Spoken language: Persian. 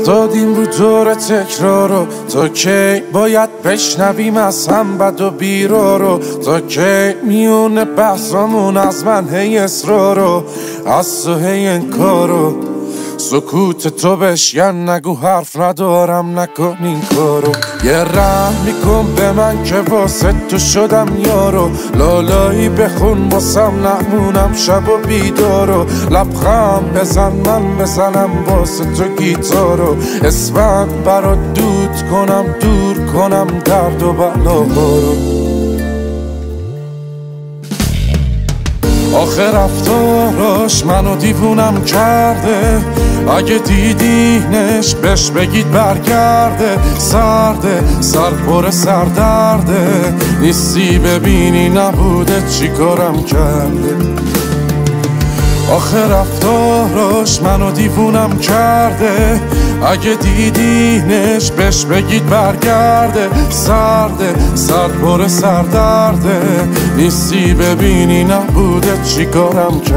افتادیم رو دور تکرارو، تا کی باید بشنویم از هم بد و بیرارو؟ تا کی میونه بحثامون از من هی اصرارو، از تو هی انکارو؟ سکوت تو بشکن، نگو حرف ندارم، نکن این کارو. یه رحم میکن به من که واسه تو شدم یارو، لالایی بخون واسم نمونم شب و بیدارو. لبخند بزن من بزنم واسه تو گیتارو، اسفند برات دود کنم، دور کنم درد و بلاهارو. آخه رفتاراش منو دیوونم کرده، اگه دیدینش بهش بگید برگرده. سرده سر پر سردرده، نیستی ببینی نبوده چی کارم کرده. آخه رفتاراش منو دیوونم کرده، اگه دیدینش بهش بگید برگرده. سرده سر پر سردرده، نیستی ببینی نبوده چی کارم کرده.